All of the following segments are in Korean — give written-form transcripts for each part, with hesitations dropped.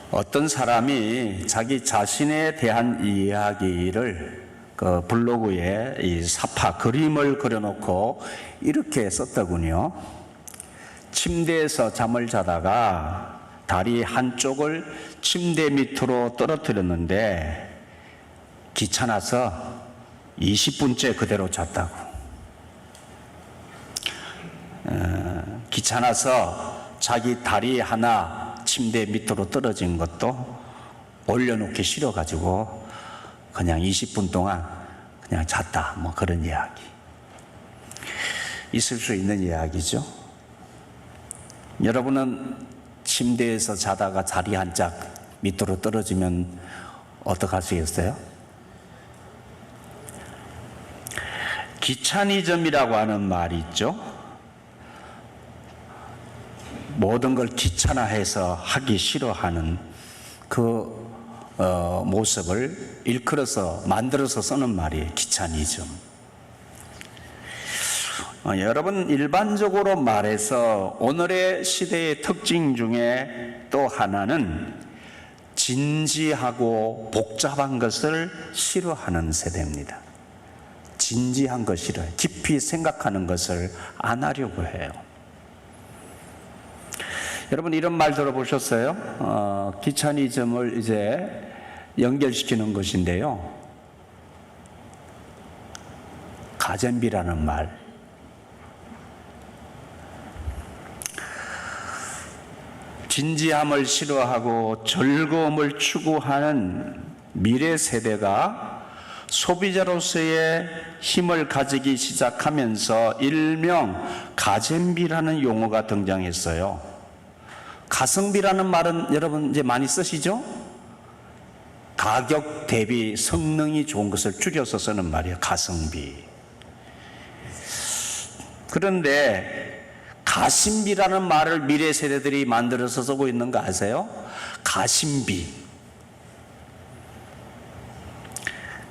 어떤 사람이 자기 자신에 대한 이야기를 그 블로그에 이 사파 그림을 그려놓고 이렇게 썼더군요. 침대에서 잠을 자다가 다리 한쪽을 침대 밑으로 떨어뜨렸는데 귀찮아서 20분째 그대로 잤다고. 귀찮아서 자기 다리 하나 침대 밑으로 떨어진 것도 올려놓기 싫어가지고 그냥 20분 동안 그냥 잤다, 뭐 그런 이야기. 있을 수 있는 이야기죠. 여러분은 침대에서 자다가 다리 한 짝 밑으로 떨어지면 어떡하시겠어요? 귀차니즘이라고 하는 말이 있죠. 모든 걸 귀찮아해서 하기 싫어하는 그 모습을 일컬어서 만들어서 쓰는 말이에요. 귀차니즘. 여러분, 일반적으로 말해서 오늘의 시대의 특징 중에 또 하나는 진지하고 복잡한 것을 싫어하는 세대입니다. 진지한 것 싫어요. 깊이 생각하는 것을 안 하려고 해요. 여러분, 이런 말 들어보셨어요? 귀차니즘을 이제 연결시키는 것인데요. 가잼비라는 말. 진지함을 싫어하고 즐거움을 추구하는 미래 세대가 소비자로서의 힘을 가지기 시작하면서 일명 가잼비라는 용어가 등장했어요. 가성비라는 말은 여러분 이제 많이 쓰시죠? 가격 대비 성능이 좋은 것을 줄여서 쓰는 말이에요. 가성비. 그런데 가심비라는 말을 미래 세대들이 만들어서 쓰고 있는 거 아세요? 가심비.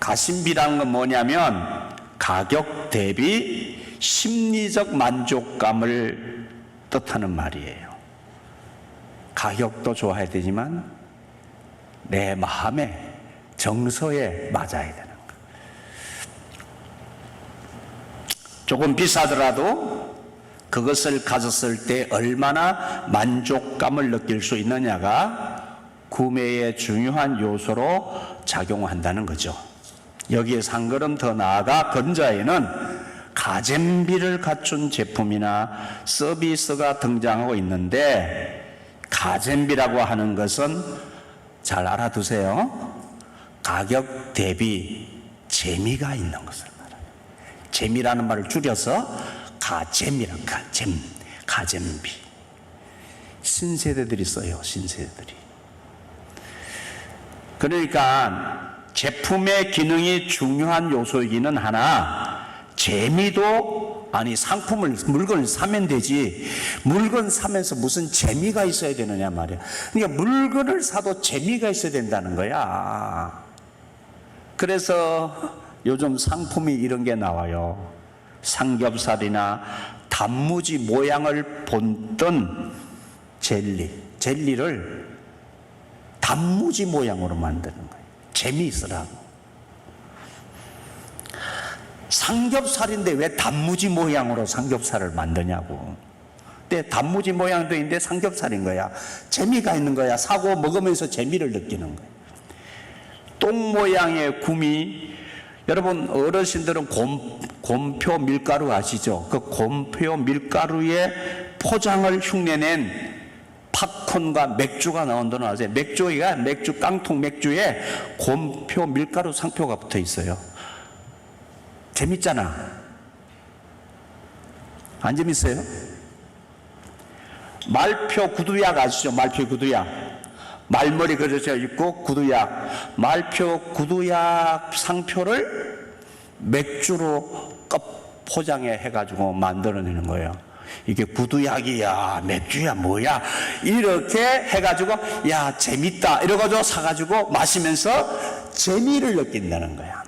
가심비라는 건 뭐냐면 가격 대비 심리적 만족감을 뜻하는 말이에요. 가격도 좋아야 되지만 내 마음에 정서에 맞아야 되는 거. 조금 비싸더라도 그것을 가졌을 때 얼마나 만족감을 느낄 수 있느냐가 구매의 중요한 요소로 작용한다는 거죠. 여기에서 한 걸음 더 나아가 근자에는 가잼비를 갖춘 제품이나 서비스가 등장하고 있는데, 가잼비라고 하는 것은 잘 알아두세요. 가격 대비 재미가 있는 것을 말해요. 재미라는 말을 줄여서 가잼이란 가잼비. 신세대들이 써요. 신세대들이. 그러니까 제품의 기능이 중요한 요소이기는 하나, 재미도, 아니 상품을, 물건을 사면 되지 물건 사면서 무슨 재미가 있어야 되느냐 말이야. 그러니까 물건을 사도 재미가 있어야 된다는 거야. 그래서 요즘 상품이 이런 게 나와요. 삼겹살이나 단무지 모양을 본뜬 젤리를 단무지 모양으로 만드는 거예요. 재미있으라고. 삼겹살인데 왜 단무지 모양으로 삼겹살을 만드냐고. 근데 단무지 모양도 있는데 삼겹살인 거야. 재미가 있는 거야. 사고 먹으면서 재미를 느끼는 거야. 똥 모양의 구미. 여러분, 어르신들은 곰표 밀가루 아시죠? 그 곰표 밀가루의 포장을 흉내낸 팝콘과 맥주가 나온다는 거 아세요? 맥주, 깡통 맥주에 곰표 밀가루 상표가 붙어 있어요. 재밌잖아. 안 재밌어요? 말표 구두약 아시죠? 말표 구두약. 말머리 그려져 있고 구두약. 말표 구두약 상표를 맥주로 포장해 해가지고 만들어내는 거예요. 이게 구두약이야, 맥주야, 뭐야, 이렇게 해가지고 야 재밌다 이래가지고 사가지고 마시면서 재미를 느낀다는 거야.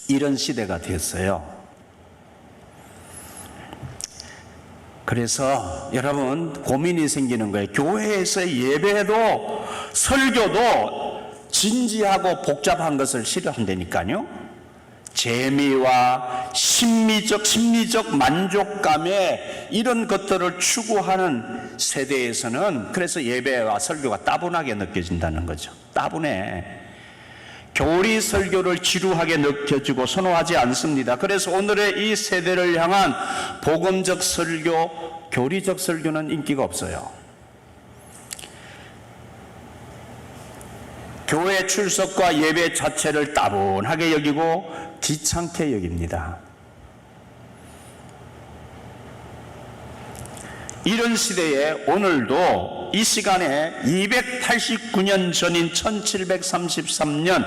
이런 시대가 됐어요. 그래서 여러분 고민이 생기는 거예요. 교회에서 예배도 설교도 진지하고 복잡한 것을 싫어한다니까요. 재미와 심리적 만족감에 이런 것들을 추구하는 세대에서는 그래서 예배와 설교가 따분하게 느껴진다는 거죠. 따분해. 교리 설교를 지루하게 느껴지고 선호하지 않습니다. 그래서 오늘의 이 세대를 향한 복음적 설교, 교리적 설교는 인기가 없어요. 교회 출석과 예배 자체를 따분하게 여기고 귀찮게 여깁니다. 이런 시대에 오늘도 이 시간에 289년 전인 1733년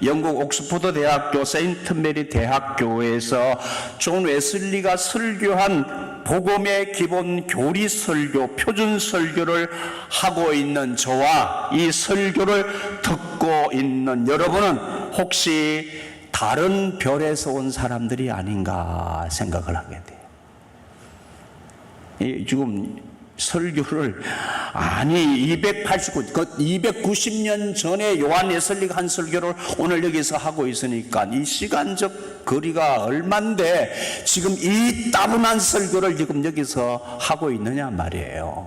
영국 옥스퍼드 대학교 세인트 메리 대학교에서 존 웨슬리가 설교한 복음의 기본 교리 설교, 표준 설교를 하고 있는 저와 이 설교를 듣고 있는 여러분은 혹시 다른 별에서 온 사람들이 아닌가 생각을 하게 돼요. 지금 설교를 290년 전에 요한 웨슬리가 한 설교를 오늘 여기서 하고 있으니까 이 시간적 거리가 얼만데 지금 이 따분한 설교를 지금 여기서 하고 있느냐 말이에요.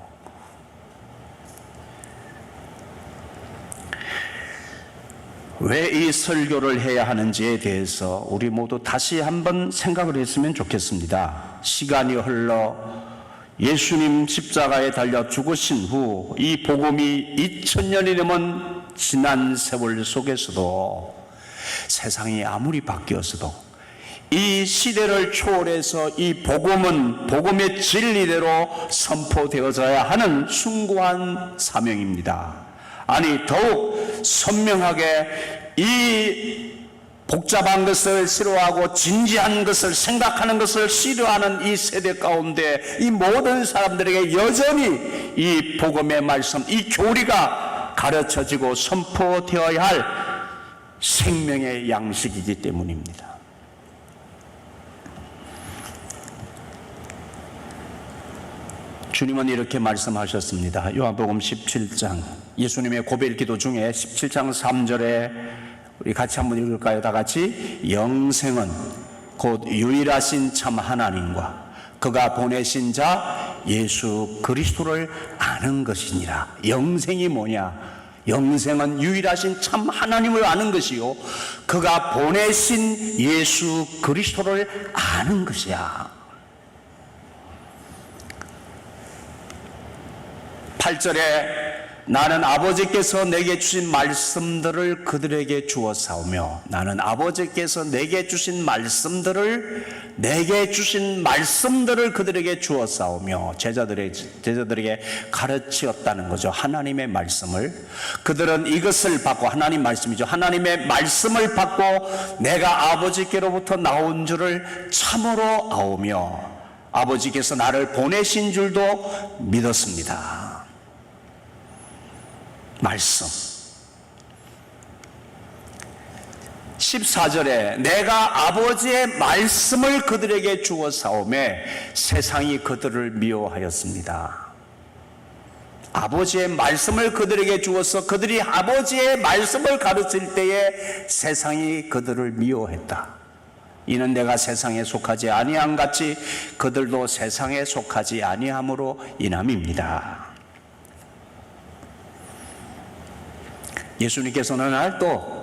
왜 이 설교를 해야 하는지에 대해서 우리 모두 다시 한번 생각을 했으면 좋겠습니다. 시간이 흘러 예수님 십자가에 달려 죽으신 후 이 복음이 2000년이 넘은 지난 세월 속에서도 세상이 아무리 바뀌었어도 이 시대를 초월해서 이 복음은 복음의 진리대로 선포되어져야 하는 숭고한 사명입니다. 아니 더욱 선명하게 이 복잡한 것을 싫어하고 진지한 것을 생각하는 것을 싫어하는 이 세대 가운데 이 모든 사람들에게 여전히 이 복음의 말씀, 이 교리가 가르쳐지고 선포되어야 할 생명의 양식이기 때문입니다. 주님은 이렇게 말씀하셨습니다. 요한복음 17장 예수님의 고백 기도 중에 17장 3절에 우리 같이 한번 읽을까요? 다 같이. 영생은 곧 유일하신 참 하나님과 그가 보내신 자 예수 그리스도를 아는 것이니라. 영생이 뭐냐? 영생은 유일하신 참 하나님을 아는 것이요 그가 보내신 예수 그리스도를 아는 것이야. 8절에 나는 아버지께서 내게 주신 말씀들을 그들에게 주었사오며 나는 아버지께서 내게 주신 말씀들을 그들에게 주었사오며 제자들에게 가르치었다는 거죠. 하나님의 말씀을. 그들은 이것을 받고, 하나님 말씀이죠. 하나님의 말씀을 받고 내가 아버지께로부터 나온 줄을 참으로 아오며 아버지께서 나를 보내신 줄도 믿었습니다. 말씀. 14절에 내가 아버지의 말씀을 그들에게 주었사오매 세상이 그들을 미워하였습니다. 아버지의 말씀을 그들에게 주어서 그들이 아버지의 말씀을 가르칠 때에 세상이 그들을 미워했다. 이는 내가 세상에 속하지 아니함 같이 그들도 세상에 속하지 아니함으로 인함입니다. 예수님께서는 또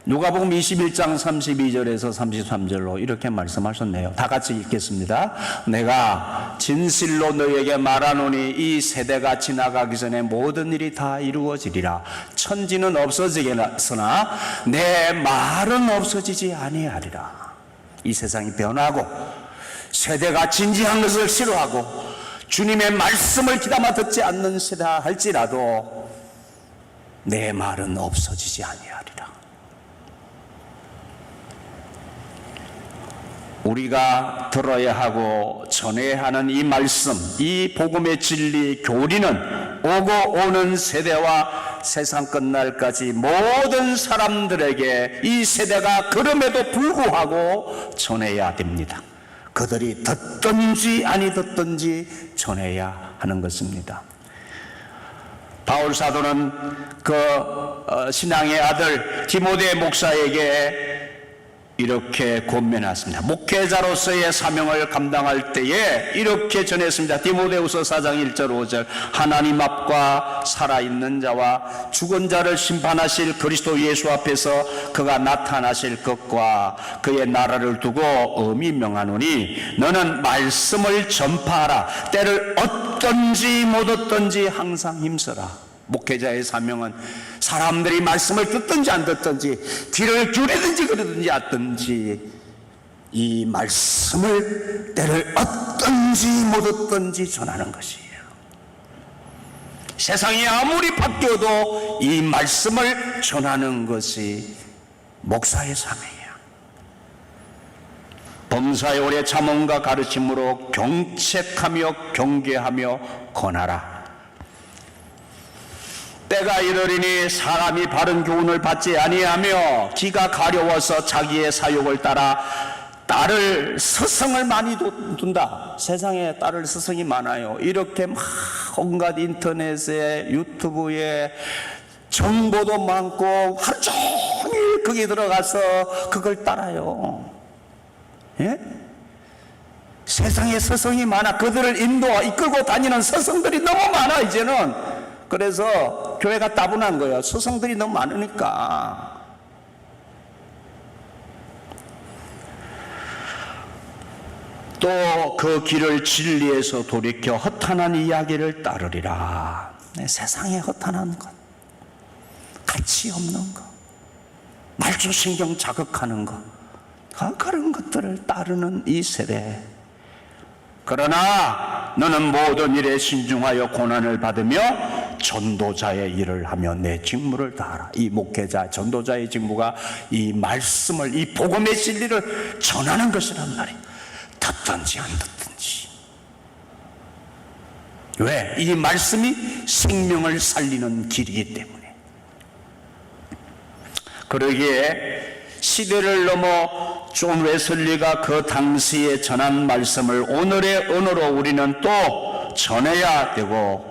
누가복음 21장 32절에서 33절로 이렇게 말씀하셨네요. 다 같이 읽겠습니다. 내가 진실로 너희에게 말하노니 이 세대가 지나가기 전에 모든 일이 다 이루어지리라. 천지는 없어지겠으나 내 말은 없어지지 아니하리라. 이 세상이 변하고 세대가 진지한 것을 싫어하고 주님의 말씀을 귀담아 듣지 않는 세대라 할지라도 내 말은 없어지지 아니하리라. 우리가 들어야 하고 전해야 하는 이 말씀, 이 복음의 진리, 교리는 오고 오는 세대와 세상 끝날까지 모든 사람들에게 이 세대가 그럼에도 불구하고 전해야 됩니다. 그들이 듣든지 아니 듣든지 전해야 하는 것입니다. 바울 사도는 신앙의 아들 디모데 목사에게 이렇게 권면했습니다. 목회자로서의 사명을 감당할 때에 이렇게 전했습니다. 디모데후서 4장 1절 5절 하나님 앞과 살아있는 자와 죽은 자를 심판하실 그리스도 예수 앞에서 그가 나타나실 것과 그의 나라를 두고 엄히 명하노니 너는 말씀을 전파하라. 때를 얻든지 못 얻든지 항상 힘써라. 목회자의 사명은 사람들이 말씀을 듣든지 안 듣든지 귀를 기울이든지 그러든지 않든지 이 말씀을 때를 얻든지 못 얻든지 전하는 것이에요. 세상이 아무리 바뀌어도 이 말씀을 전하는 것이 목사의 사명이야. 범사의 오래 참음과 가르침으로 경책하며 경계하며 권하라. 때가 이르리니 사람이 바른 교훈을 받지 아니하며 귀가 가려워서 자기의 사욕을 따라 딸을 스승을 많이 둔다. 세상에 딸을 스승이 많아요. 이렇게 막 온갖 인터넷에 유튜브에 정보도 많고 하루 종일 거기 들어가서 그걸 따라요. 예? 세상에 스승이 많아. 그들을 이끌고 다니는 스승들이 너무 많아 이제는. 그래서 교회가 따분한 거예요. 스승들이 너무 많으니까. 또 그 길을 진리에서 돌이켜 허탄한 이야기를 따르리라. 세상에 허탄한 것, 가치 없는 것, 말초신경 자극하는 것, 그런 것들을 따르는 이 세대. 그러나 너는 모든 일에 신중하여 고난을 받으며 전도자의 일을 하며 내 직무를 다하라. 이 목회자, 전도자의 직무가 이 말씀을, 이 복음의 진리를 전하는 것이란 말이에요. 듣든지 안 듣든지. 왜? 이 말씀이 생명을 살리는 길이기 때문에. 그러기에 시대를 넘어 존 웨슬리가 그 당시에 전한 말씀을 오늘의 언어로 우리는 또 전해야 되고,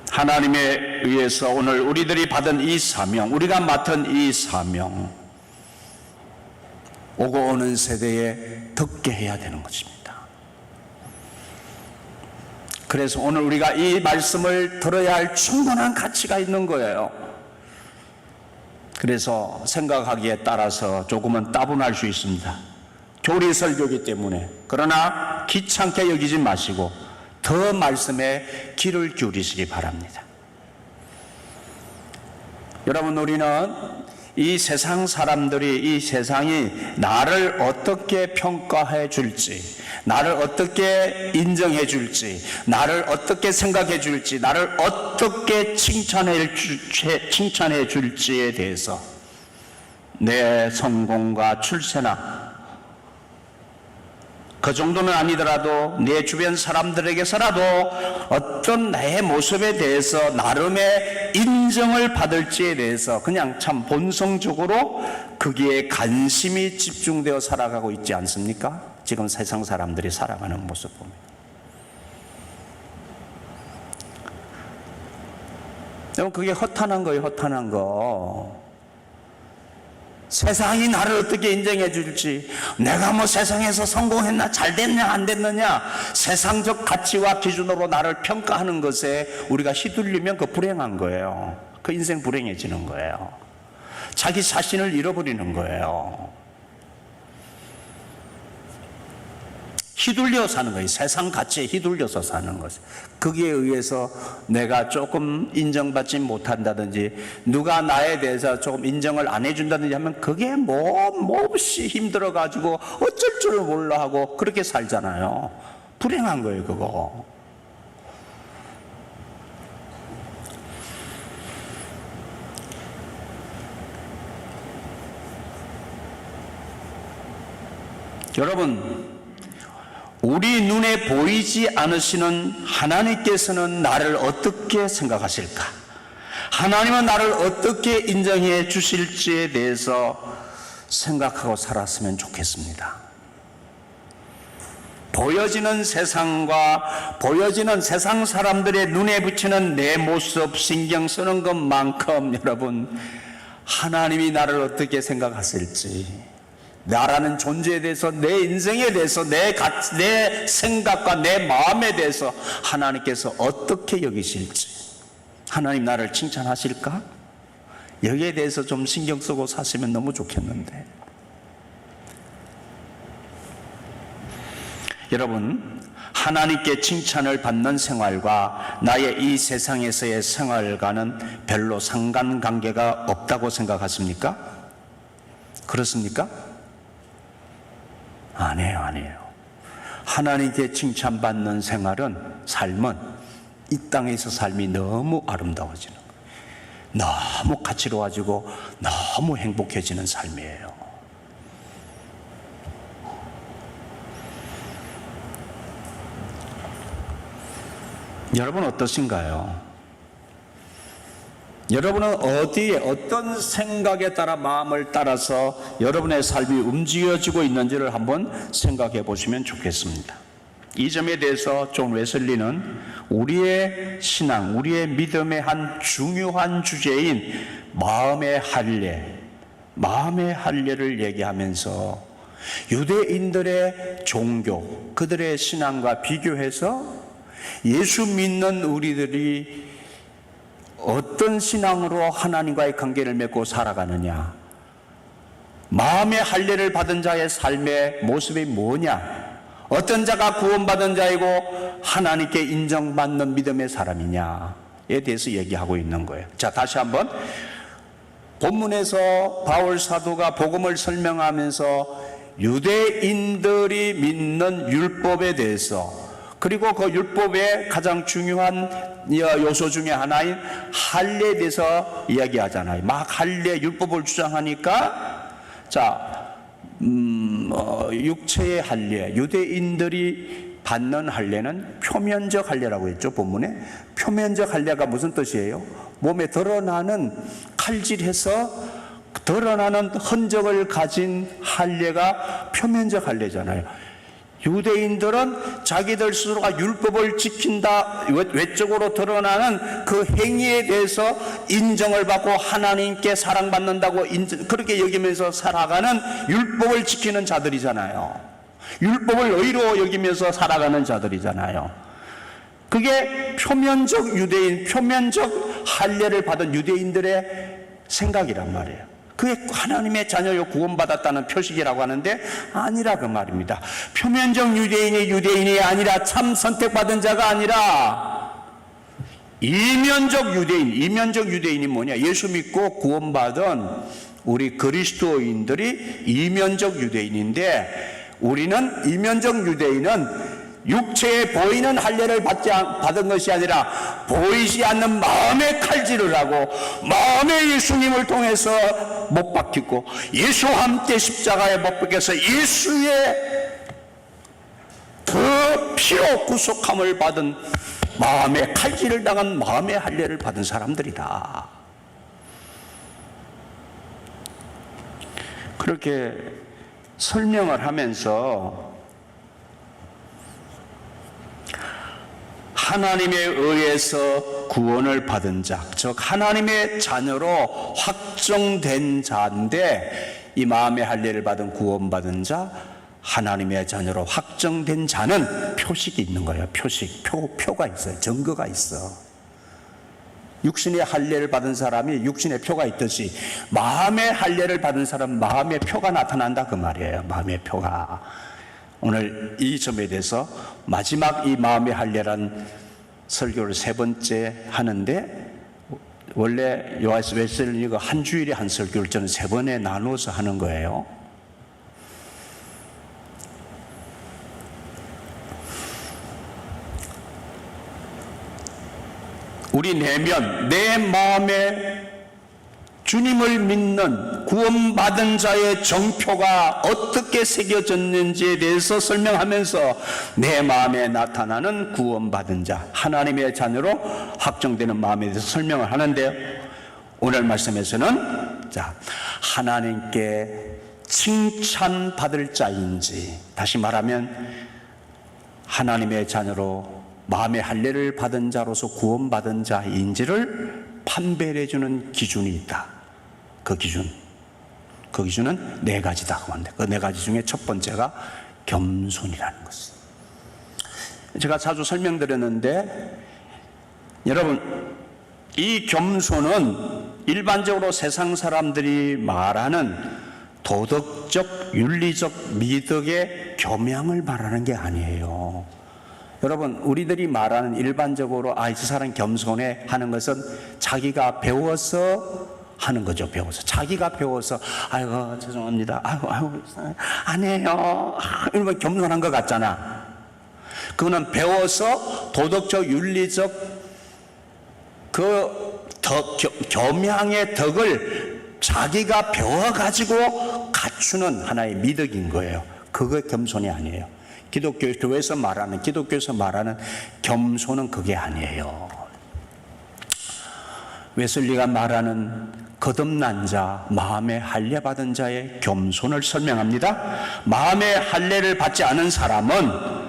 하나님에 의해서 오늘 우리들이 받은 이 사명, 우리가 맡은 이 사명, 오고 오는 세대에 듣게 해야 되는 것입니다. 그래서 오늘 우리가 이 말씀을 들어야 할 충분한 가치가 있는 거예요. 그래서 생각하기에 따라서 조금은 따분할 수 있습니다. 교리 설교이기 때문에. 그러나 귀찮게 여기지 마시고 더 말씀에 귀를 기울이시기 바랍니다. 여러분, 우리는 이 세상 사람들이, 이 세상이 나를 어떻게 평가해 줄지, 나를 어떻게 인정해 줄지, 나를 어떻게 생각해 줄지, 나를 어떻게 칭찬해 줄지에 대해서 내 성공과 출세나 그 정도는 아니더라도 내 주변 사람들에게서라도 어떤 나의 모습에 대해서 나름의 인정을 받을지에 대해서 그냥 참 본성적으로 거기에 관심이 집중되어 살아가고 있지 않습니까? 지금 세상 사람들이 살아가는 모습 보면. 여러분, 그게 허탄한 거예요. 허탄한 거. 세상이 나를 어떻게 인정해 줄지, 내가 뭐 세상에서 성공했나, 잘 됐냐, 안 됐느냐, 세상적 가치와 기준으로 나를 평가하는 것에 우리가 휘둘리면 그 불행한 거예요. 그 인생 불행해지는 거예요. 자기 자신을 잃어버리는 거예요. 휘둘려 사는 거예요. 세상 가치에 휘둘려서 사는 거죠. 거기에 의해서 내가 조금 인정받지 못한다든지, 누가 나에 대해서 조금 인정을 안 해준다든지 하면 그게 몹시 힘들어가지고 어쩔 줄 몰라 하고 그렇게 살잖아요. 불행한 거예요, 그거. 여러분, 우리 눈에 보이지 않으시는 하나님께서는 나를 어떻게 생각하실까? 하나님은 나를 어떻게 인정해 주실지에 대해서 생각하고 살았으면 좋겠습니다. 보여지는 세상과 보여지는 세상 사람들의 눈에 비치는 내 모습 신경 쓰는 것만큼 여러분, 하나님이 나를 어떻게 생각하실지, 나라는 존재에 대해서, 내 인생에 대해서, 내 생각과 내 마음에 대해서 하나님께서 어떻게 여기실지, 하나님 나를 칭찬하실까? 여기에 대해서 좀 신경 쓰고 사시면 너무 좋겠는데. 여러분, 하나님께 칭찬을 받는 생활과 나의 이 세상에서의 생활과는 별로 상관관계가 없다고 생각하십니까? 그렇습니까? 아니에요. 하나님께 칭찬받는 생활은, 삶은 이 땅에서 삶이 너무 아름다워지는 거예요. 너무 가치로워지고 너무 행복해지는 삶이에요. 여러분 어떠신가요? 여러분은 어디에, 어떤 생각에 따라, 마음을 따라서 여러분의 삶이 움직여지고 있는지를 한번 생각해 보시면 좋겠습니다. 이 점에 대해서 존 웨슬리는 우리의 신앙, 우리의 믿음의 한 중요한 주제인 마음의 할례를 얘기하면서 유대인들의 종교, 그들의 신앙과 비교해서 예수 믿는 우리들이 어떤 신앙으로 하나님과의 관계를 맺고 살아가느냐, 마음의 할례를 받은 자의 삶의 모습이 뭐냐, 어떤 자가 구원받은 자이고 하나님께 인정받는 믿음의 사람이냐에 대해서 얘기하고 있는 거예요. 자, 다시 한번 본문에서 바울 사도가 복음을 설명하면서 유대인들이 믿는 율법에 대해서, 그리고 그 율법의 가장 중요한 요소 중에 하나인 할례에 대해서 이야기하잖아요. 막 할례, 율법을 주장하니까, 자, 육체의 할례, 유대인들이 받는 할례는 표면적 할례라고 했죠, 본문에. 표면적 할례가 무슨 뜻이에요? 몸에 드러나는, 칼질해서 드러나는 흔적을 가진 할례가 표면적 할례잖아요. 유대인들은 자기들 스스로가 율법을 지킨다, 외적으로 드러나는 그 행위에 대해서 인정을 받고 하나님께 사랑받는다고 그렇게 여기면서 살아가는, 율법을 지키는 자들이잖아요. 율법을 의로 여기면서 살아가는 자들이잖아요. 그게 표면적 유대인, 표면적 할례를 받은 유대인들의 생각이란 말이에요. 그게 하나님의 자녀요 구원받았다는 표식이라고 하는데 아니라 그 말입니다. 표면적 유대인이 아니라 참 선택받은 자가 아니라 이면적 유대인이 뭐냐? 예수 믿고 구원받은 우리 그리스도인들이 이면적 유대인인데, 우리는 이면적 유대인은 육체에 보이는 할례를 받은 것이 아니라 보이지 않는 마음의 칼질을 하고 마음의 예수님을 통해서 못 박히고 예수와 함께 십자가에 못 박혀서 예수의 그 피로 구속함을 받은, 마음의 칼질을 당한 마음의 할례를 받은 사람들이다. 그렇게 설명을 하면서 하나님에 의해서 구원을 받은 자, 즉 하나님의 자녀로 확정된 자인데, 이 마음의 할례를 받은 구원받은 자, 하나님의 자녀로 확정된 자는 표식이 있는 거예요. 표가 있어요. 증거가 있어. 육신의 할례를 받은 사람이 육신의 표가 있듯이 마음의 할례를 받은 사람 마음의 표가 나타난다 그 말이에요. 마음의 표가. 오늘 이 점에 대해서 마지막 이 마음의 할례란 설교를 3번째 하는데, 원래 요하스 웨슬리가 한 주일에 한 설교를 저는 3번에 나누어서 하는 거예요. 우리 내면, 내 마음에 주님을 믿는 구원받은 자의 정표가 어떻게 새겨졌는지에 대해서 설명하면서 내 마음에 나타나는 구원받은 자, 하나님의 자녀로 확정되는 마음에 대해서 설명을 하는데요. 오늘 말씀에서는 자, 하나님께 칭찬받을 자인지, 다시 말하면 하나님의 자녀로 마음의 할례를 받은 자로서 구원받은 자인지를 판별해 주는 기준이 있다. 그 기준은 네 가지다 하는데, 그 네 가지 중에 첫 번째가 겸손이라는 것입니다. 제가 자주 설명드렸는데, 여러분, 이 겸손은 일반적으로 세상 사람들이 말하는 도덕적, 윤리적 미덕의 교명을 말하는 게 아니에요. 여러분, 우리들이 말하는 일반적으로 이 사람 겸손해 하는 것은 자기가 배워서 하는 거죠. 배워서. 자기가 배워서 아이고 죄송합니다. 아이고 아니에요. 이러면 겸손한 것 같잖아. 그거는 배워서 도덕적, 윤리적 교명의 덕을 자기가 배워가지고 갖추는 하나의 미덕인 거예요. 그거 겸손이 아니에요. 기독교에서 말하는 겸손은 그게 아니에요. 웨슬리가 말하는 거듭난 자, 마음의 할례 받은 자의 겸손을 설명합니다. 마음의 할례를 받지 않은 사람은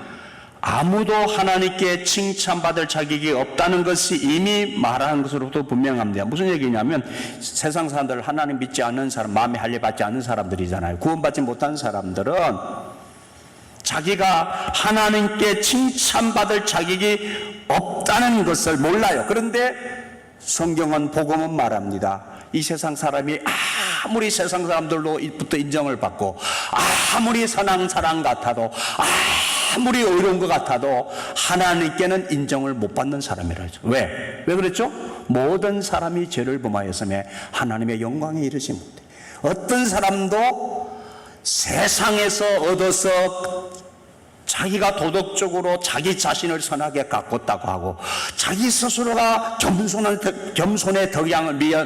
아무도 하나님께 칭찬받을 자격이 없다는 것이 이미 말하는 것으로도 분명합니다. 무슨 얘기냐면, 세상 사람들, 하나님 믿지 않는 사람, 마음의 할례 받지 않는 사람들이잖아요. 구원받지 못한 사람들은 자기가 하나님께 칭찬받을 자격이 없다는 것을 몰라요. 그런데 성경은, 복음은 말합니다. 이 세상 사람이 아무리 세상 사람들로부터 인정을 받고, 아무리 선한 사람 같아도, 아무리 어려운 것 같아도 하나님께는 인정을 못 받는 사람이라죠. 왜 그랬죠? 모든 사람이 죄를 범하였음에 하나님의 영광에 이르지 못해. 어떤 사람도 세상에서 얻어서 자기가 도덕적으로 자기 자신을 선하게 가꿨다고 하고, 자기 스스로가 겸손의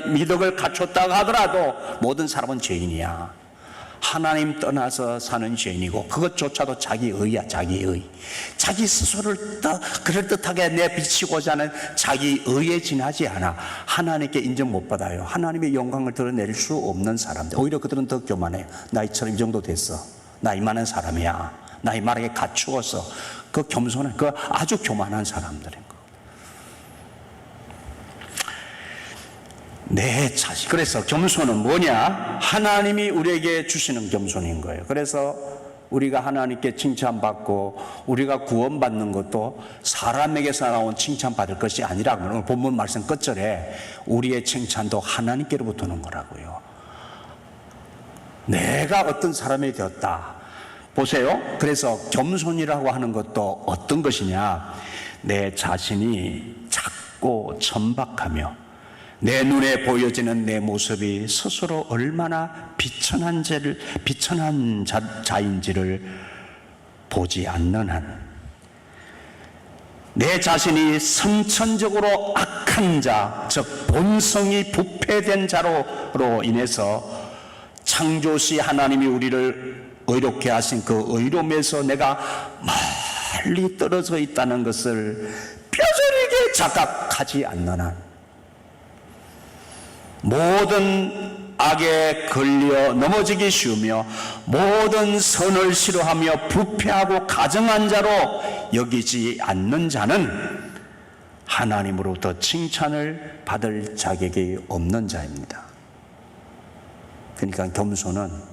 미덕을 갖췄다고 하더라도 모든 사람은 죄인이야. 하나님 떠나서 사는 죄인이고, 그것조차도 자기 의야. 자기 스스로를 그럴듯하게 내비치고자 하는 자기 의에 지나지 않아 하나님께 인정 못 받아요. 하나님의 영광을 드러낼 수 없는 사람들, 오히려 그들은 더 교만해요. 나 이처럼 이 정도 됐어, 나 이만한 사람이야, 나 이만하게 갖추어서. 그 겸손한, 그 아주 교만한 사람들인 거. 내 자신. 그래서 겸손은 뭐냐? 하나님이 우리에게 주시는 겸손인 거예요. 그래서 우리가 하나님께 칭찬받고 우리가 구원받는 것도 사람에게서 나온 칭찬받을 것이 아니라, 오늘 본문 말씀 끝절에 우리의 칭찬도 하나님께로부터 오는 거라고요. 내가 어떤 사람이 되었다. 보세요. 그래서 겸손이라고 하는 것도 어떤 것이냐? 내 자신이 작고 천박하며 내 눈에 보여지는 내 모습이 스스로 얼마나 비천한 자인지를 보지 않는 한, 내 자신이 선천적으로 악한 자, 즉 본성이 부패된 자로 인해서 창조시 하나님이 우리를 의롭게 하신 그 의로움에서 내가 멀리 떨어져 있다는 것을 뼈저리게 자각하지 않는 한, 모든 악에 걸려 넘어지기 쉬우며 모든 선을 싫어하며 부패하고 가증한 자로 여기지 않는 자는 하나님으로부터 칭찬을 받을 자격이 없는 자입니다. 그러니까 겸손은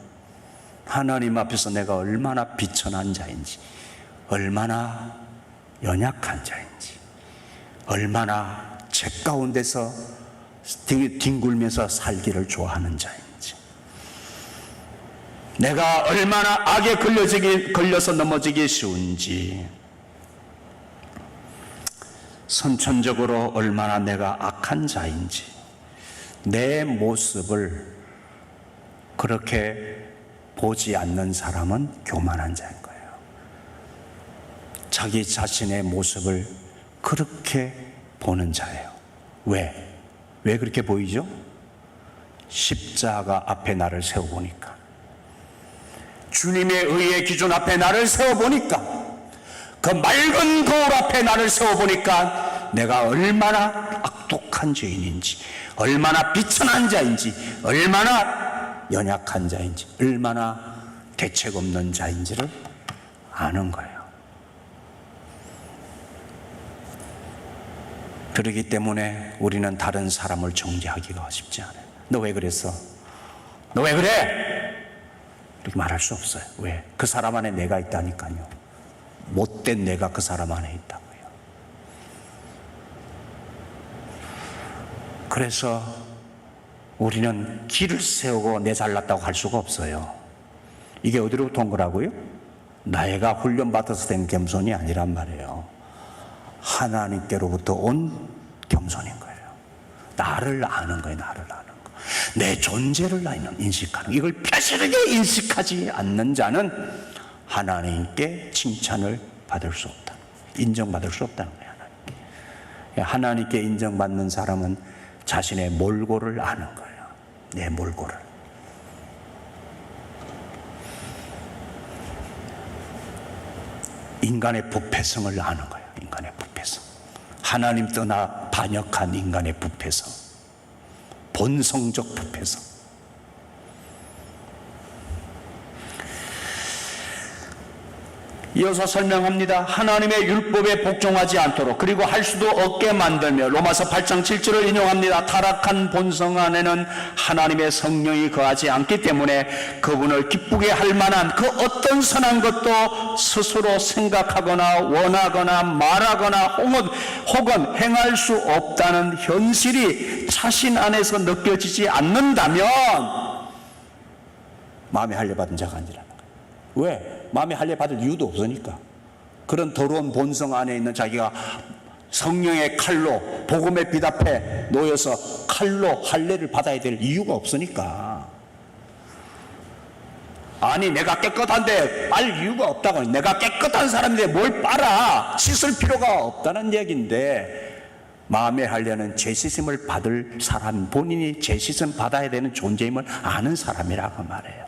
하나님 앞에서 내가 얼마나 비천한 자인지, 얼마나 연약한 자인지, 얼마나 죄 가운데서 뒹굴면서 살기를 좋아하는 자인지, 내가 얼마나 악에 걸려서 넘어지기 쉬운지, 선천적으로 얼마나 내가 악한 자인지, 내 모습을 그렇게 보지 않는 사람은 교만한 자인 거예요. 자기 자신의 모습을 그렇게 보는 자예요. 왜 그렇게 보이죠? 십자가 앞에 나를 세워보니까, 주님의 의의 기준 앞에 나를 세워보니까, 그 맑은 거울 앞에 나를 세워보니까 내가 얼마나 악독한 죄인인지, 얼마나 비천한 자인지, 얼마나 연약한 자인지, 얼마나 대책 없는 자인지를 아는 거예요. 그렇기 때문에 우리는 다른 사람을 정죄하기가 쉽지 않아요. 너 왜 그랬어? 너 왜 그래? 이렇게 말할 수 없어요. 왜? 그 사람 안에 내가 있다니까요. 못된 내가 그 사람 안에 있다고요. 그래서 우리는 길을 세우고 내 잘났다고 할 수가 없어요. 이게 어디로부터 온 거라고요? 내가 훈련받아서 된 겸손이 아니란 말이에요. 하나님께로부터 온 겸손인 거예요. 나를 아는 거예요. 나를 아는 거. 내 존재를 인식하는 거. 이걸 뼈저리게 인식하지 않는 자는 하나님께 칭찬을 받을 수 없다. 인정받을 수 없다는 거예요. 하나님께 인정받는 사람은 자신의 몰골을 아는 거예요. 내 몰골을. 인간의 부패성을 아는 거예요. 인간의 부패성. 하나님 떠나 반역한 인간의 부패성. 본성적 부패성. 이어서 설명합니다. 하나님의 율법에 복종하지 않도록, 그리고 할 수도 없게 만들며, 로마서 8장 7절을 인용합니다. 타락한 본성 안에는 하나님의 성령이 거하지 않기 때문에 그분을 기쁘게 할 만한 그 어떤 선한 것도 스스로 생각하거나 원하거나 말하거나 혹은 행할 수 없다는 현실이 자신 안에서 느껴지지 않는다면 마음에 할례받은 자가 아니라는 거예요. 왜? 마음에 할례 받을 이유도 없으니까. 그런 더러운 본성 안에 있는 자기가 성령의 칼로 복음의 빛 앞에 놓여서 칼로 할례를 받아야 될 이유가 없으니까. 아니 내가 깨끗한데 빨 이유가 없다고. 내가 깨끗한 사람인데 뭘 빨아. 씻을 필요가 없다는 얘기인데, 마음의 할례는 죄 씻음을 받을 사람, 본인이 죄 씻음 받아야 되는 존재임을 아는 사람이라고 말해요.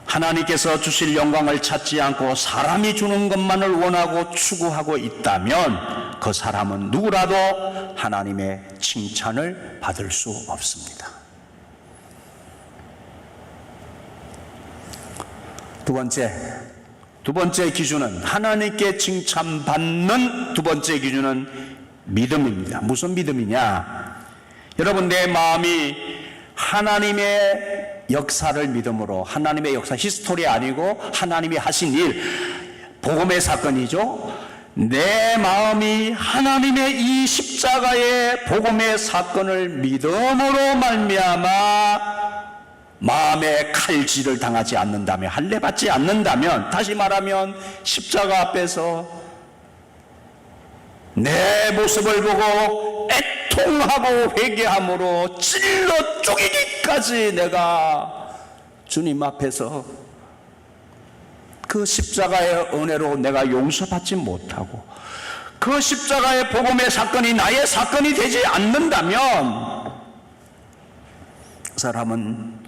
하나님께서 주실 영광을 찾지 않고 사람이 주는 것만을 원하고 추구하고 있다면 그 사람은 누구라도 하나님의 칭찬을 받을 수 없습니다. 두 번째 기준은, 하나님께 칭찬받는 두 번째 기준은 믿음입니다. 무슨 믿음이냐? 여러분, 내 마음이 하나님의 역사를 믿음으로, 하나님의 역사, 히스토리 아니고 하나님이 하신 일, 복음의 사건이죠. 내 마음이 하나님의 이 십자가의 복음의 사건을 믿음으로 말미암아 마음의 칼질을 당하지 않는다면, 할례받지 않는다면, 다시 말하면 십자가 앞에서 내 모습을 보고 애통하고 회개함으로 찔러 쪼개기까지 내가 주님 앞에서 그 십자가의 은혜로 내가 용서받지 못하고 그 십자가의 복음의 사건이 나의 사건이 되지 않는다면 그 사람은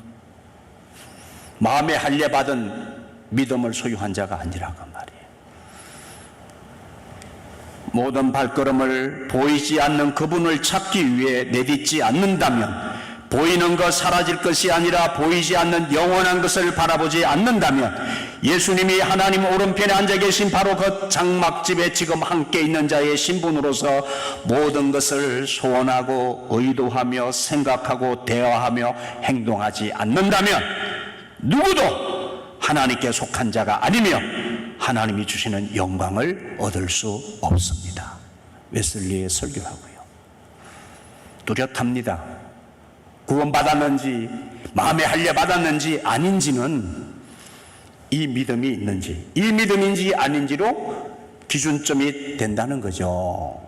마음에 할례받은 믿음을 소유한 자가 아니라고 말이에요. 모든 발걸음을 보이지 않는 그분을 찾기 위해 내딛지 않는다면, 보이는 것 사라질 것이 아니라 보이지 않는 영원한 것을 바라보지 않는다면, 예수님이 하나님 오른편에 앉아 계신 바로 그 장막집에 지금 함께 있는 자의 신분으로서 모든 것을 소원하고 의도하며 생각하고 대화하며 행동하지 않는다면 누구도 하나님께 속한 자가 아니며 하나님이 주시는 영광을 얻을 수 없습니다. 웨슬리의 설교하고요. 뚜렷합니다. 구원받았는지 마음에 할례받았는지 아닌지는 이 믿음이 있는지, 이 믿음인지 아닌지로 기준점이 된다는 거죠.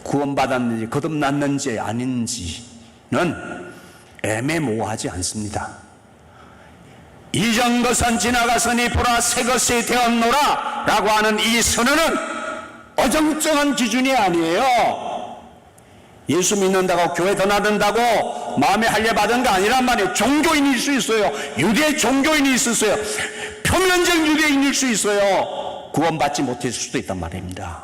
구원받았는지 거듭났는지 아닌지는 애매모호하지 않습니다. 이전 것은 지나갔으니 보라 새 것이 되었노라 라고 하는 이 선언은 어정쩡한 기준이 아니에요. 예수 믿는다고 교회 더 나든다고 마음에 할례받은 거 아니란 말이에요. 종교인일 수 있어요. 유대 종교인이 있었어요. 표면적 유대인일 수 있어요. 구원받지 못했을 수도 있단 말입니다.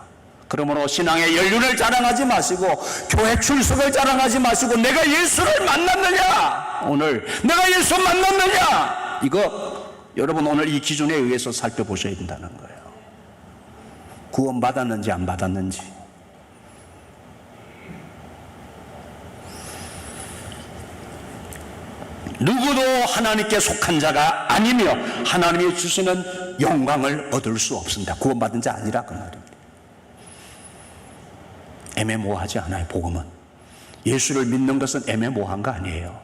그러므로 신앙의 연륜을 자랑하지 마시고 교회 출석을 자랑하지 마시고 내가 예수를 만났느냐, 오늘 내가 예수 만났느냐, 이거 여러분 오늘 이 기준에 의해서 살펴보셔야 된다는 거예요. 구원 받았는지 안 받았는지. 누구도 하나님께 속한 자가 아니며 하나님이 주시는 영광을 얻을 수 없습니다. 구원받은 자 아니라 그 말입니다. 애매모호하지 않아요. 복음은 예수를 믿는 것은 애매모호한 거 아니에요.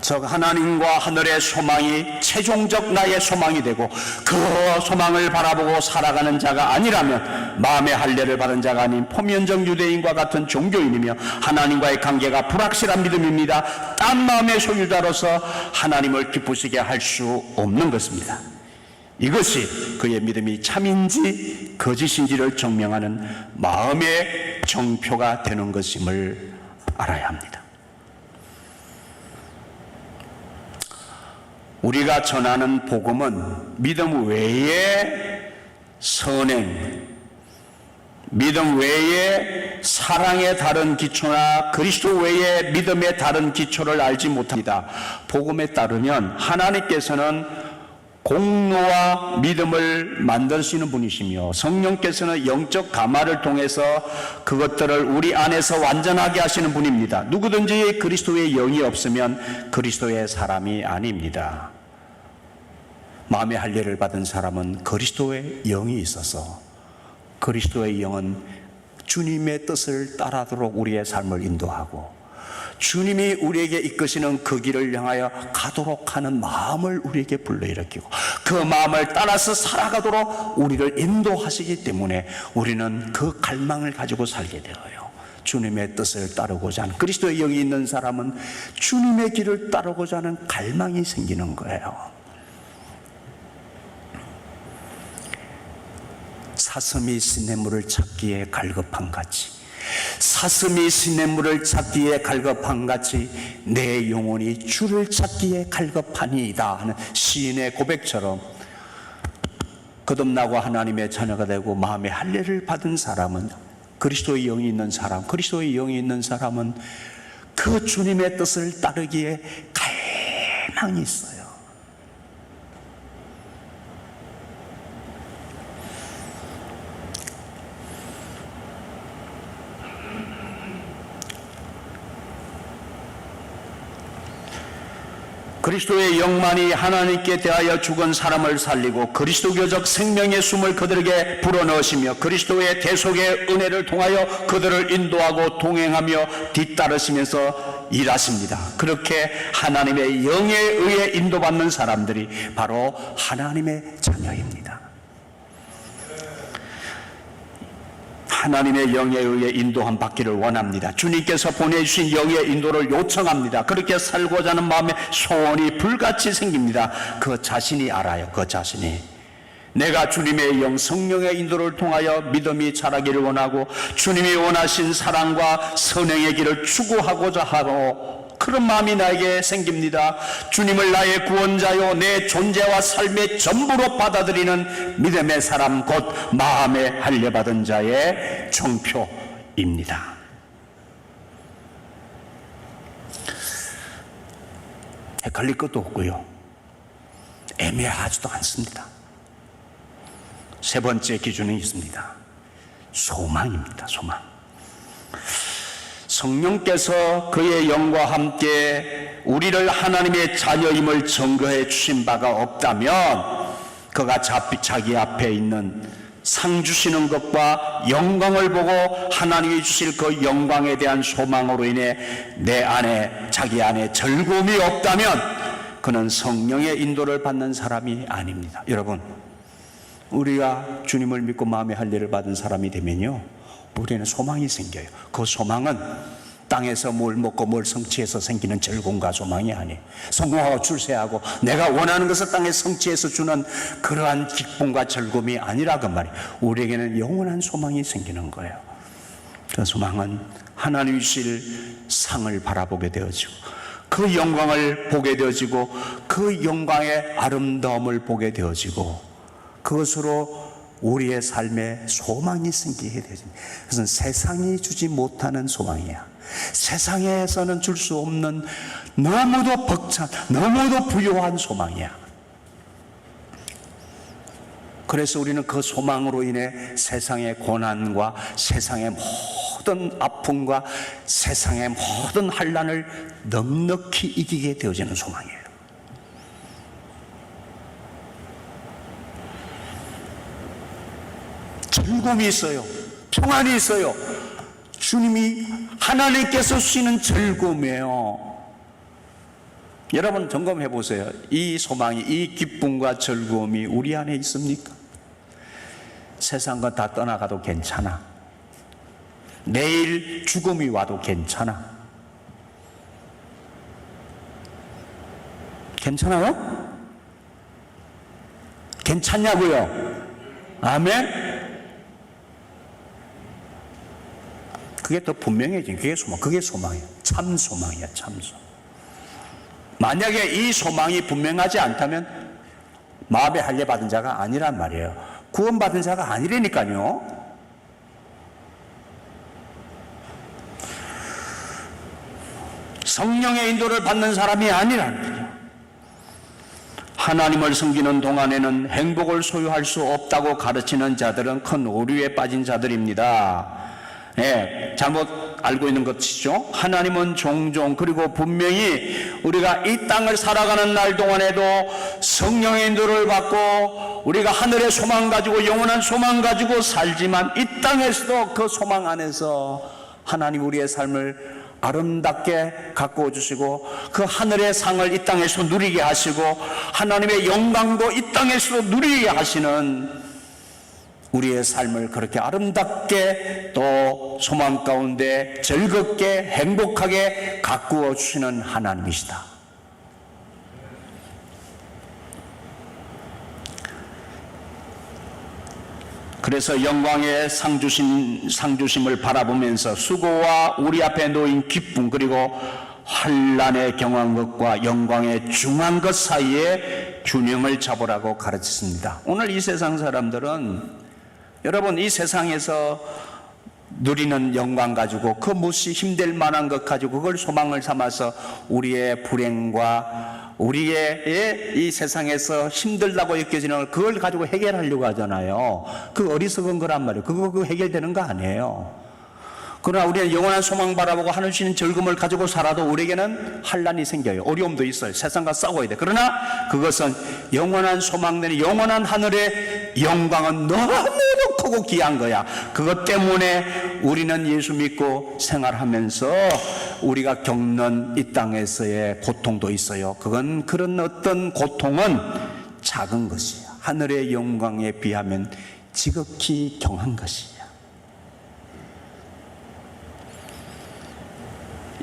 즉 하나님과 하늘의 소망이 최종적 나의 소망이 되고 그 소망을 바라보고 살아가는 자가 아니라면 마음의 할례를 받은 자가 아닌 포면적 유대인과 같은 종교인이며 하나님과의 관계가 불확실한 믿음입니다. 딴 마음의 소유자로서 하나님을 기쁘시게 할 수 없는 것입니다. 이것이 그의 믿음이 참인지 거짓인지를 증명하는 마음의 정표가 되는 것임을 알아야 합니다. 우리가 전하는 복음은 믿음 외에 선행, 믿음 외에 사랑의 다른 기초나 그리스도 외에 믿음의 다른 기초를 알지 못합니다. 복음에 따르면 하나님께서는 공로와 믿음을 만드시는 분이시며 성령께서는 영적 감화를 통해서 그것들을 우리 안에서 완전하게 하시는 분입니다. 누구든지 그리스도의 영이 없으면 그리스도의 사람이 아닙니다. 마음의 할례를 받은 사람은 그리스도의 영이 있어서 그리스도의 영은 주님의 뜻을 따르도록 우리의 삶을 인도하고 주님이 우리에게 이끄시는 그 길을 향하여 가도록 하는 마음을 우리에게 불러일으키고 그 마음을 따라서 살아가도록 우리를 인도하시기 때문에 우리는 그 갈망을 가지고 살게 되어요. 주님의 뜻을 따르고자 하는, 그리스도의 영이 있는 사람은 주님의 길을 따르고자 하는 갈망이 생기는 거예요. 사슴이 시냇물을 찾기에 갈급한 같이, 사슴이 시냇물을 찾기에 갈급한 같이 내 영혼이 주를 찾기에 갈급하니이다 하는 시인의 고백처럼 거듭나고 하나님의 자녀가 되고 마음의 할례를 받은 사람은, 그리스도의 영이 있는 사람, 그리스도의 영이 있는 사람은 그 주님의 뜻을 따르기에 갈망이 있어요. 그리스도의 영만이 하나님께 대하여 죽은 사람을 살리고 그리스도교적 생명의 숨을 그들에게 불어넣으시며 그리스도의 대속의 은혜를 통하여 그들을 인도하고 동행하며 뒤따르시면서 일하십니다. 그렇게 하나님의 영에 의해 인도받는 사람들이 바로 하나님의 자녀입니다. 하나님의 영에 의해 인도함 받기를 원합니다. 주님께서 보내주신 영의 인도를 요청합니다. 그렇게 살고자 하는 마음에 소원이 불같이 생깁니다. 그 자신이 알아요. 그 자신이 내가 주님의 영 성령의 인도를 통하여 믿음이 자라기를 원하고 주님이 원하신 사랑과 선행의 길을 추구하고자 하고 그런 마음이 나에게 생깁니다. 주님을 나의 구원자요 내 존재와 삶의 전부로 받아들이는 믿음의 사람, 곧 마음에 할례받은 자의 정표입니다. 헷갈릴 것도 없고요, 애매하지도 않습니다. 세 번째 기준이 있습니다. 소망입니다. 소망. 성령께서 그의 영과 함께 우리를 하나님의 자녀임을 증거해 주신 바가 없다면 그가 자기 앞에 있는 상 주시는 것과 영광을 보고 하나님이 주실 그 영광에 대한 소망으로 인해 내 안에, 자기 안에 즐거움이 없다면 그는 성령의 인도를 받는 사람이 아닙니다. 여러분, 우리가 주님을 믿고 마음의 할례를 받은 사람이 되면요, 우리는 소망이 생겨요. 그 소망은 땅에서 뭘 먹고 뭘 성취해서 생기는 즐거움과 소망이 아니에요. 성공하고 출세하고 내가 원하는 것을 땅에 성취해서 주는 그러한 기쁨과 즐거움이 아니라 그 말이에요. 우리에게는 영원한 소망이 생기는 거예요. 그 소망은 하나님이 주실 상을 바라보게 되어지고 그 영광을 보게 되어지고 그 영광의 아름다움을 보게 되어지고 그것으로 우리의 삶에 소망이 생기게 되어집니다. 그것은 세상이 주지 못하는 소망이야. 세상에서는 줄 수 없는 너무도 벅찬, 너무도 부유한 소망이야. 그래서 우리는 그 소망으로 인해 세상의 고난과 세상의 모든 아픔과 세상의 모든 환난을 넉넉히 이기게 되어지는 소망이에요. 즐거움이 있어요. 평안이 있어요. 주님이 하나님께서 주시는 즐거움이에요. 여러분 점검해 보세요. 이 소망이, 이 기쁨과 즐거움이 우리 안에 있습니까? 세상 것 다 떠나가도 괜찮아. 내일 죽음이 와도 괜찮아. 괜찮아요? 괜찮냐고요? 아멘? 그게 더 분명해진, 그게 소망, 그게 소망이에요. 참 소망이야, 참 소망. 만약에 이 소망이 분명하지 않다면 마음에 할례 받은 자가 아니란 말이에요. 구원받은 자가 아니라니까요. 성령의 인도를 받는 사람이 아니란 말이에요. 하나님을 섬기는 동안에는 행복을 소유할 수 없다고 가르치는 자들은 큰 오류에 빠진 자들입니다. 네, 잘못 알고 있는 것이죠. 하나님은 종종, 그리고 분명히 우리가 이 땅을 살아가는 날 동안에도 성령의 인도를 받고 우리가 하늘의 소망 가지고 영원한 소망 가지고 살지만 이 땅에서도 그 소망 안에서 하나님 우리의 삶을 아름답게 가꾸어 주시고 그 하늘의 상을 이 땅에서 누리게 하시고 하나님의 영광도 이 땅에서 누리게 하시는 우리의 삶을 그렇게 아름답게 또 소망 가운데 즐겁게 행복하게 가꾸어 주시는 하나님이시다. 그래서 영광의 상주심을 바라보면서 수고와 우리 앞에 놓인 기쁨 그리고 환난에 경한 것과 영광에 중한 것 사이에 균형을 잡으라고 가르쳤습니다. 오늘 이 세상 사람들은 여러분 이 세상에서 누리는 영광 가지고 그 몹시 힘들 만한 것 가지고 그걸 소망을 삼아서 우리의 불행과 우리의 이 세상에서 힘들다고 느껴지는 걸 그걸 가지고 해결하려고 하잖아요. 그 어리석은 거란 말이에요. 그거 해결되는 거 아니에요. 그러나 우리는 영원한 소망 바라보고 하늘 주시는 즐거움을 가지고 살아도 우리에게는 환난이 생겨요. 어려움도 있어요. 세상과 싸워야 돼. 그러나 그것은 영원한 소망 내는 영원한 하늘의 영광은 너무너무 크고 귀한 거야. 그것 때문에 우리는 예수 믿고 생활하면서 우리가 겪는 이 땅에서의 고통도 있어요. 그건 그런 어떤 고통은 작은 것이야. 하늘의 영광에 비하면 지극히 경한 것이야.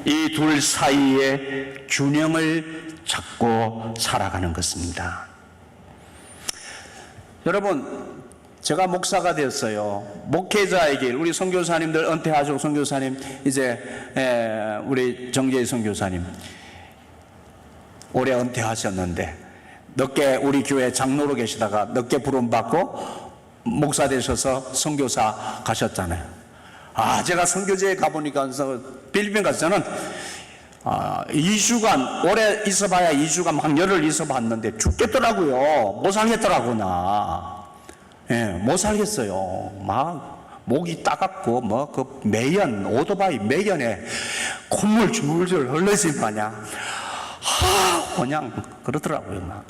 이 둘 사이에 균형을 찾고 살아가는 것입니다. 여러분, 제가 목사가 되었어요. 목회자의 길, 우리 선교사님들 은퇴하시고 선교사님 이제 우리 정재희 선교사님 올해 은퇴하셨는데 늦게 우리 교회 장로로 계시다가 늦게 부름받고 목사 되셔서 선교사 가셨잖아요. 제가 선교지에 가보니까 필리핀 가서 저는 2주간 오래 있어봐야 2주간 막 열흘 있어봤는데 죽겠더라고요. 못 살겠더라구나. 못 살겠어요. 막 목이 따갑고 뭐 그 매연 오토바이 매연에 콧물 줄줄 흘러지 마냥 그냥 그러더라고요. 막.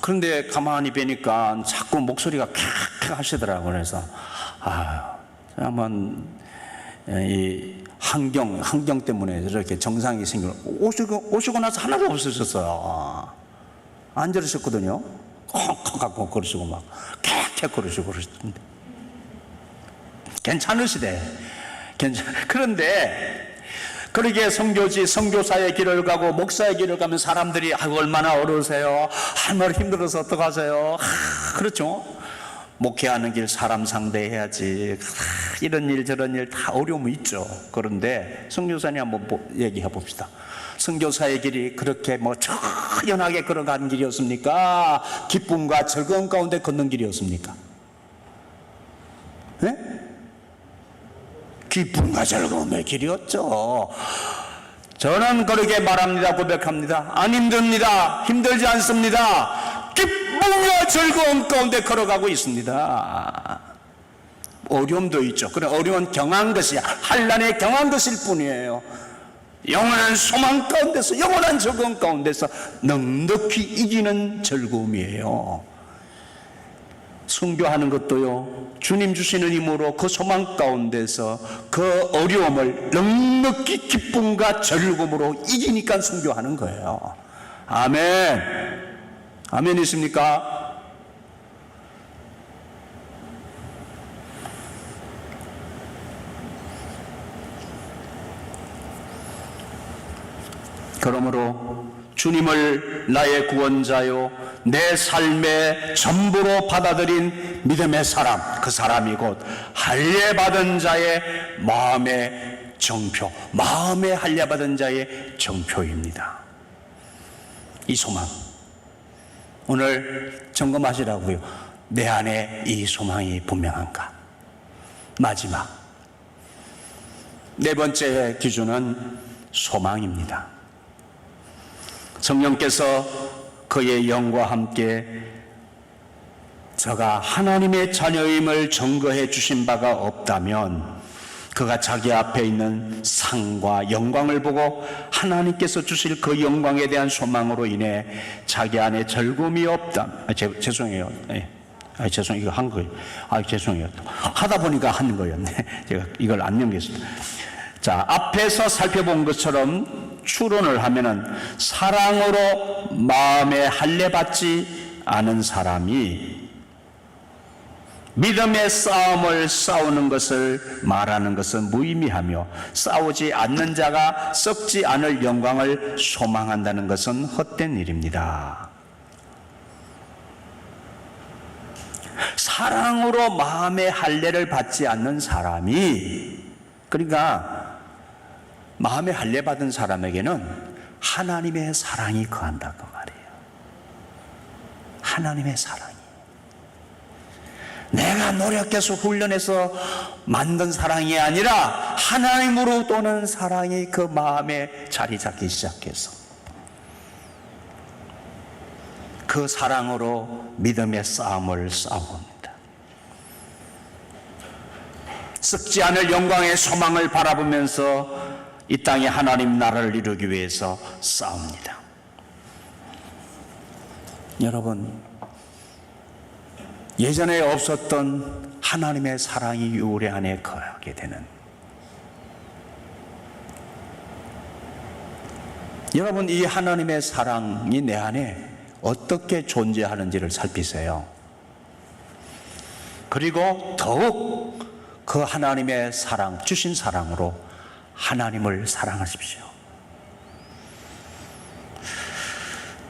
그런데 가만히 뵈니까 자꾸 목소리가 캬캬 하시더라고요. 그래서 한번 이 환경 때문에 이렇게 정상이 생겨 오시고 나서 하나도 없으셨어요. 안 저러셨거든요. 콩콩 갖고 그러시고 막 캬캬 그러시고 그러시던데 괜찮으시대. 그런데 그러게 선교사의 길을 가고 목사의 길을 가면 사람들이 얼마나 어려우세요. 얼마나 힘들어서 어떡하세요. 그렇죠. 목회하는 길 사람 상대해야지. 이런 일 저런 일 다 어려움이 있죠. 그런데 선교사님 한번 얘기해 봅시다. 선교사의 길이 그렇게 뭐 처연하게 걸어가는 길이었습니까? 기쁨과 즐거움 가운데 걷는 길이었습니까? 네? 기쁨과 즐거움의 길이었죠. 저는 그렇게 말합니다. 고백합니다. 안 힘듭니다. 힘들지 않습니다. 기쁨과 즐거움 가운데 걸어가고 있습니다. 어려움도 있죠. 그런 어려운 경한 것이 환난에 경한 것일 뿐이에요. 영원한 소망 가운데서, 영원한 즐거움 가운데서 넉넉히 이기는 즐거움이에요. 순교하는 것도요, 주님 주시는 힘으로 그 소망 가운데서 그 어려움을 넉넉히 기쁨과 즐거움으로 이기니까 순교하는 거예요. 아멘. 아멘 있습니까? 그러므로 주님을 나의 구원자요 내 삶의 전부로 받아들인 믿음의 사람, 그 사람이 곧 할례받은 자의 마음의 정표, 마음의 할례받은 자의 정표입니다. 이 소망, 오늘 점검하시라고요. 내 안에 이 소망이 분명한가? 마지막, 네 번째 기준은 소망입니다. 성령께서 그의 영과 함께 저가 하나님의 자녀임을 증거해 주신 바가 없다면 그가 자기 앞에 있는 상과 영광을 보고 하나님께서 주실 그 영광에 대한 소망으로 인해 자기 안에 즐거움이 없다. 죄송해요. 죄송해요. 이거 한 거예요. 죄송해요. 하다 보니까 하는 거였네. 제가 이걸 안 넘겼습니다. 자, 앞에서 살펴본 것처럼 추론을 하면은 사랑으로 마음에 할례받지 않은 사람이 믿음의 싸움을 싸우는 것을 말하는 것은 무의미하며 싸우지 않는 자가 썩지 않을 영광을 소망한다는 것은 헛된 일입니다. 사랑으로 마음의 할례를 받지 않는 사람이, 그러니까 마음에 할례받은 사람에게는 하나님의 사랑이 거한다 그 말이에요. 하나님의 사랑이. 내가 노력해서 훈련해서 만든 사랑이 아니라 하나님으로 오는 사랑이 그 마음에 자리 잡기 시작해서 그 사랑으로 믿음의 싸움을 싸웁니다. 썩지 않을 영광의 소망을 바라보면서 이 땅에 하나님 나라를 이루기 위해서 싸웁니다. 여러분, 예전에 없었던 하나님의 사랑이 우리 안에 거하게 되는, 여러분, 이 하나님의 사랑이 내 안에 어떻게 존재하는지를 살피세요. 그리고 더욱 그 하나님의 사랑, 주신 사랑으로 하나님을 사랑하십시오.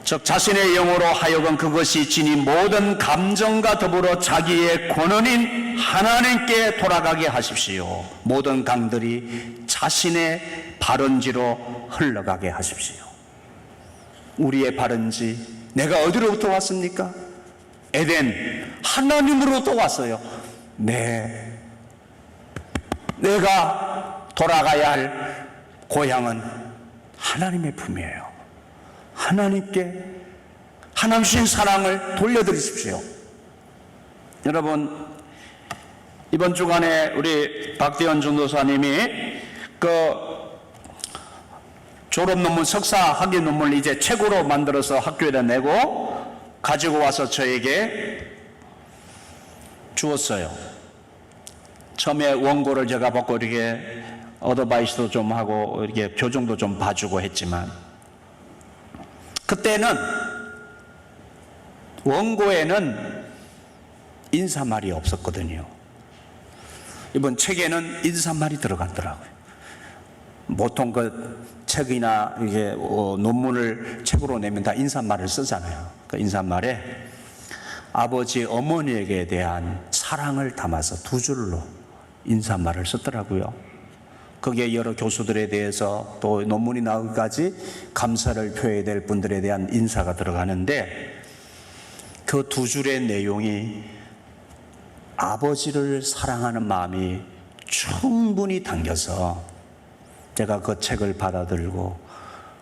즉 자신의 영으로 하여금 그것이 지닌 모든 감정과 더불어 자기의 권한인 하나님께 돌아가게 하십시오. 모든 강들이 자신의 발원지로 흘러가게 하십시오. 우리의 발원지, 내가 어디로부터 왔습니까? 에덴, 하나님으로부터 왔어요. 내가 돌아가야 할 고향은 하나님의 품이에요. 하나님께 하나님 주신 사랑을 돌려드리십시오. 여러분, 이번 주간에 우리 박대현 전도사님이 그 졸업 논문, 석사 학위 논문을 이제 책으로 만들어서 학교에다 내고 가지고 와서 저에게 주었어요. 처음에 원고를 제가 받고 이렇게 어드바이스도 좀 하고 이렇게 교정도 좀 봐주고 했지만, 그때는 원고에는 인사말이 없었거든요. 이번 책에는 인사말이 들어갔더라고요. 보통 그 책이나 이게 논문을 책으로 내면 다 인사말을 쓰잖아요. 그 인사말에 아버지 어머니에게 대한 사랑을 담아서 두 줄로 인사말을 썼더라고요. 거기에 여러 교수들에 대해서 또 논문이 나오기까지 감사를 표해야 될 분들에 대한 인사가 들어가는데, 그 두 줄의 내용이 아버지를 사랑하는 마음이 충분히 담겨서 제가 그 책을 받아들고,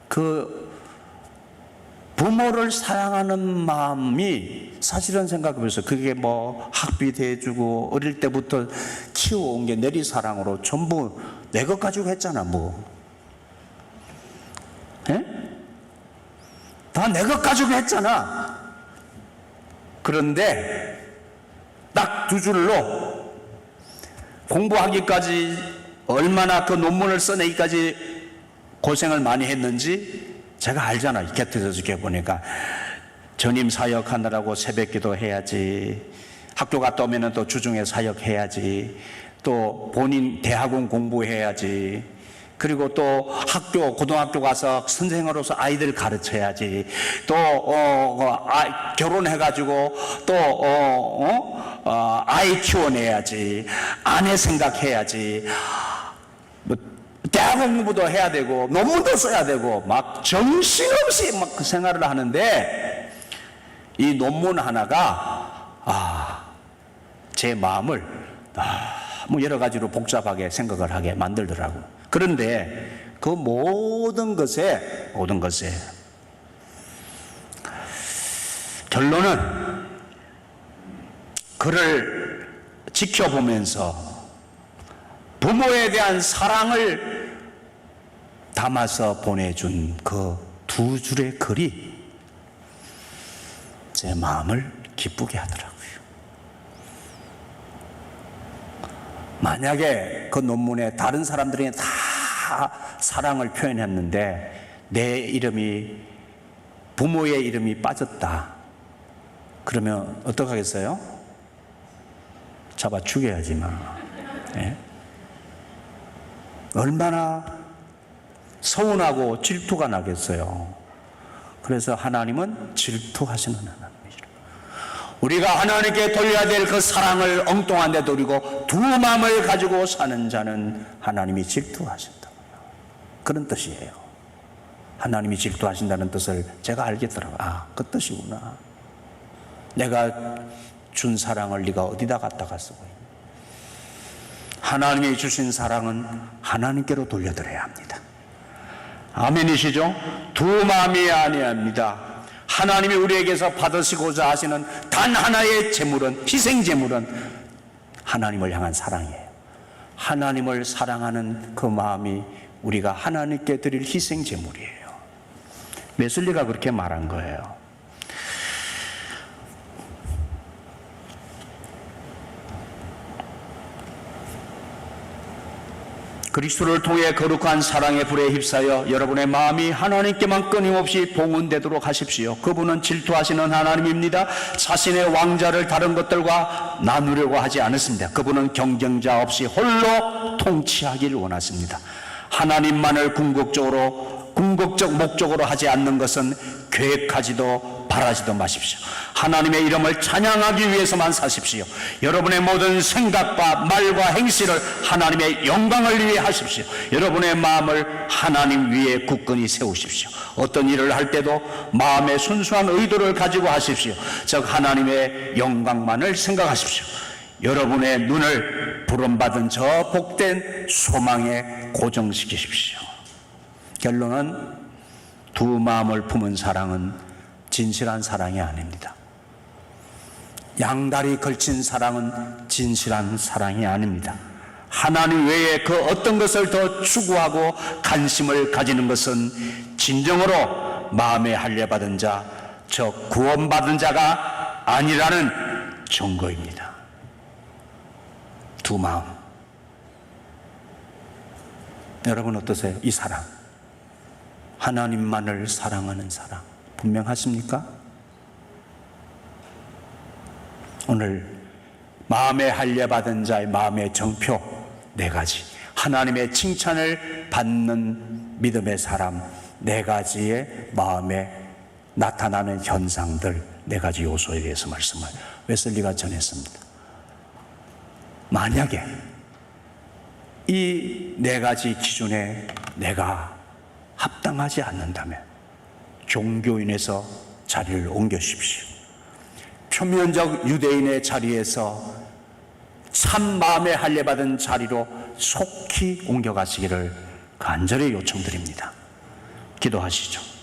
그 부모를 사랑하는 마음이 사실은 생각해보세요. 그게 뭐 학비 대주고 어릴 때부터 키워온 게 내리사랑으로 전부 내 것 가지고 했잖아. 뭐 다 내 것 가지고 했잖아. 그런데 딱 두 줄로 공부하기까지 얼마나 그 논문을 써내기까지 고생을 많이 했는지 제가 알잖아요. 곁에서 지켜보니까 전임 사역하느라고 새벽기도 해야지, 학교 갔다 오면 또 주중에 사역해야지, 또 본인 대학원 공부해야지, 그리고 또 학교 고등학교 가서 선생으로서 아이들 가르쳐야지, 또 결혼해가지고 또 아이 키워내야지, 아내 생각해야지, 대학원 공부도 해야 되고 논문도 써야 되고 막 정신없이 막 그 생활을 하는데, 이 논문 하나가 제 마음을 뭐 여러 가지로 복잡하게 생각을 하게 만들더라고요. 그런데 그 모든 것에 결론은 그를 지켜보면서 부모에 대한 사랑을 담아서 보내준 그 두 줄의 글이 제 마음을 기쁘게 하더라고요. 만약에 그 논문에 다른 사람들이 다 사랑을 표현했는데 내 이름이, 부모의 이름이 빠졌다, 그러면 어떡하겠어요? 잡아 죽여야지 마. 예? 얼마나 서운하고 질투가 나겠어요. 그래서 하나님은 질투하시는 하나님이죠. 우리가 하나님께 돌려야 될 그 사랑을 엉뚱한 데 돌리고 두 마음을 가지고 사는 자는 하나님이 질투하신다고요. 그런 뜻이에요. 하나님이 질투하신다는 뜻을 제가 알겠더라고요. 그 뜻이구나. 내가 준 사랑을 네가 어디다 갖다가 쓰고 있냐. 하나님이 주신 사랑은 하나님께로 돌려드려야 합니다. 아멘이시죠? 두 마음이 아니합니다. 하나님이 우리에게서 받으시고자 하시는 단 하나의 제물은, 희생 제물은 하나님을 향한 사랑이에요. 하나님을 사랑하는 그 마음이 우리가 하나님께 드릴 희생 제물이에요. 웨슬리가 그렇게 말한 거예요. 그리스도를 통해 거룩한 사랑의 불에 휩싸여 여러분의 마음이 하나님께만 끊임없이 봉헌되도록 하십시오. 그분은 질투하시는 하나님입니다. 자신의 왕자를 다른 것들과 나누려고 하지 않았습니다. 그분은 경쟁자 없이 홀로 통치하기를 원하십니다. 하나님만을 궁극적 목적으로 하지 않는 것은 계획하지도 바라지도 마십시오. 하나님의 이름을 찬양하기 위해서만 사십시오. 여러분의 모든 생각과 말과 행실을 하나님의 영광을 위해 하십시오. 여러분의 마음을 하나님 위에 굳건히 세우십시오. 어떤 일을 할 때도 마음의 순수한 의도를 가지고 하십시오. 즉 하나님의 영광만을 생각하십시오. 여러분의 눈을 부름받은 저 복된 소망에 고정시키십시오. 결론은 두 마음을 품은 사랑은 진실한 사랑이 아닙니다. 양다리 걸친 사랑은 진실한 사랑이 아닙니다. 하나님 외에 그 어떤 것을 더 추구하고 관심을 가지는 것은 진정으로 마음에 할례받은 자, 즉 구원받은 자가 아니라는 증거입니다. 두 마음. 여러분 어떠세요? 이 사랑, 하나님만을 사랑하는 사랑 분명하십니까? 오늘 마음에 할례받은 자의 마음의 정표 4가지, 하나님의 칭찬을 받는 믿음의 사람 4가지의 마음에 나타나는 현상들 네 가지 요소에 대해서 말씀을 웨슬리가 전했습니다. 만약에 이 네 가지 기준에 내가 합당하지 않는다면 종교인에서 자리를 옮겨주십시오. 표면적 유대인의 자리에서 참 마음에 할례받은 자리로 속히 옮겨가시기를 간절히 요청드립니다. 기도하시죠.